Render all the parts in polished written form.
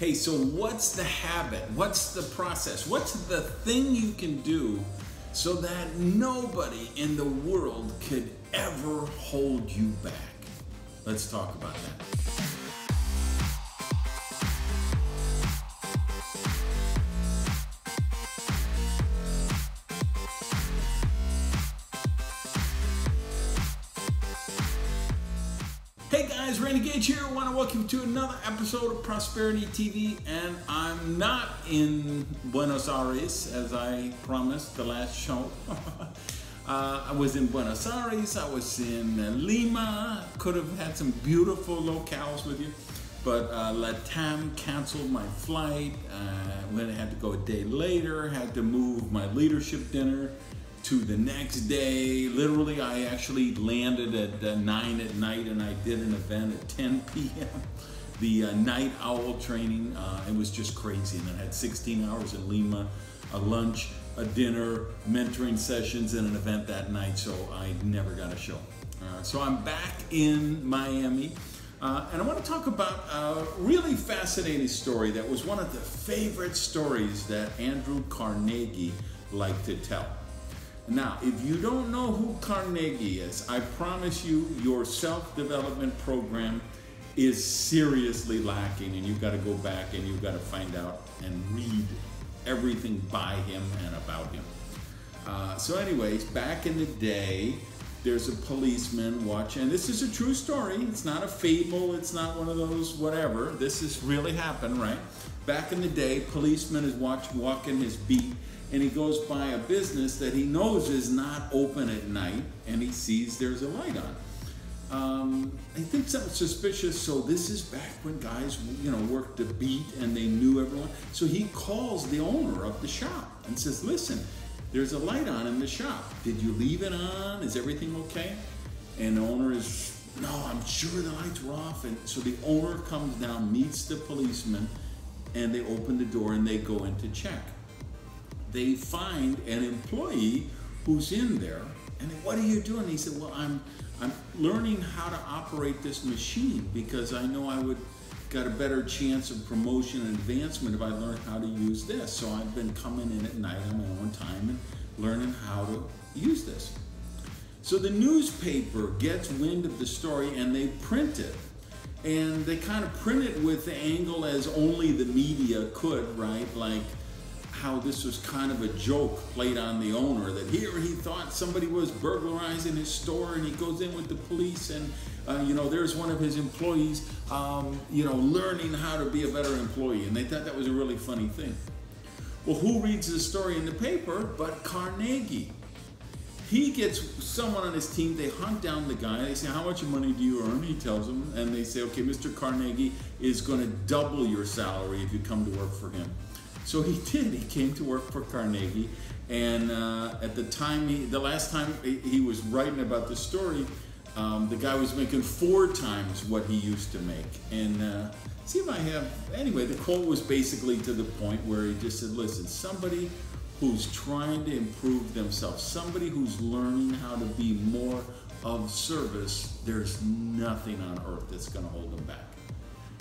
Hey, so what's the habit? What's the process? What's the thing you can do so that nobody in the world could ever hold you back? Let's talk about that. Hey guys, Randy Gage here. I want to welcome you to another episode of Prosperity TV, and I'm not in Buenos Aires as I promised the last show. I was in Buenos Aires, I was in Lima, could have had some beautiful locales with you, but LATAM canceled my flight. When I had to go a day later, had to move my leadership dinner to the next day. Literally, I actually landed at 9 at night and I did an event at 10 p.m. The night owl training. It was just crazy. And I had 16 hours in Lima, a lunch, a dinner, mentoring sessions, and an event that night. So I never got a show. So I'm back in Miami. And I want to talk about a really fascinating story that was one of the favorite stories that Andrew Carnegie liked to tell. Now, if you don't know who Carnegie is, I promise you your self-development program is seriously lacking, and you've got to go back and you've got to find out and read everything by him and about him. So anyways, back in the day, there's a policeman watching, and this is a true story. It's not a fable. It's not one of those whatever. This has really happened, right? Back in the day, policeman is walking his beat, and he goes by a business that he knows is not open at night, and he sees there's a light on. He thinks something suspicious, so this is back when guys, worked the beat and they knew everyone. So he calls the owner of the shop and says, listen, there's a light on in the shop. Did you leave it on? Is everything okay? And the owner is, no, I'm sure the lights were off. And so the owner comes down, meets the policeman, and they open the door and they go in to check. They find an employee who's in there, and they, what are you doing? He said, well, I'm learning how to operate this machine because I know I would got a better chance of promotion and advancement if I learned how to use this. So I've been coming in at night on my own time and learning how to use this. So the newspaper gets wind of the story and they print it. And they kind of print it with the angle as only the media could, right? Like how this was kind of a joke played on the owner, that here he thought somebody was burglarizing his store, and he goes in with the police, and there's one of his employees learning how to be a better employee, and they thought that was a really funny thing. Well, who reads the story in the paper but Carnegie? He gets someone on his team, they hunt down the guy, they say, how much money do you earn? He tells them, and they say, okay, Mr. Carnegie is going to double your salary if you come to work for him. So he did. He came to work for Carnegie, and at the time, the last time he was writing about the story, the guy was making 4 times what he used to make. And see if I have, anyway, the quote was basically to the point where he just said, listen, somebody who's trying to improve themselves, somebody who's learning how to be more of service, there's nothing on earth that's going to hold them back.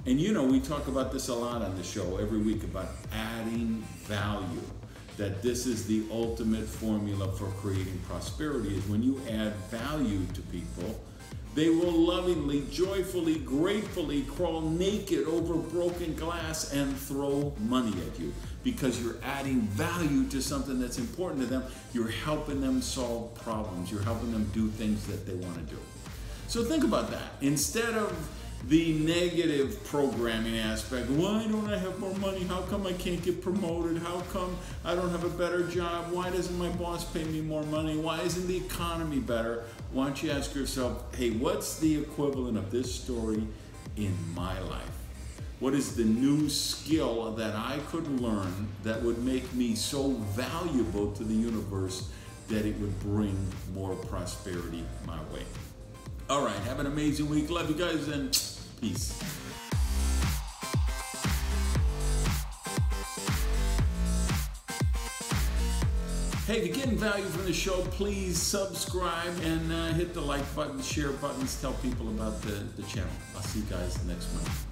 And we talk about this a lot on the show every week about adding value, that this is the ultimate formula for creating prosperity, is when you add value to people, they will lovingly, joyfully, gratefully crawl naked over broken glass and throw money at you because you're adding value to something that's important to them. You're helping them solve problems. You're helping them do things that they want to do. So think about that. Instead of the negative programming aspect, why don't I have more money? How come I can't get promoted? How come I don't have a better job? Why doesn't my boss pay me more money? Why isn't the economy better? Why don't you ask yourself, hey, what's the equivalent of this story in my life? What is the new skill that I could learn that would make me so valuable to the universe that it would bring more prosperity my way? All right, have an amazing week. Love you guys, and peace. Hey, if you're getting value from the show, please subscribe and hit the like button, share buttons, tell people about the channel. I'll see you guys next month.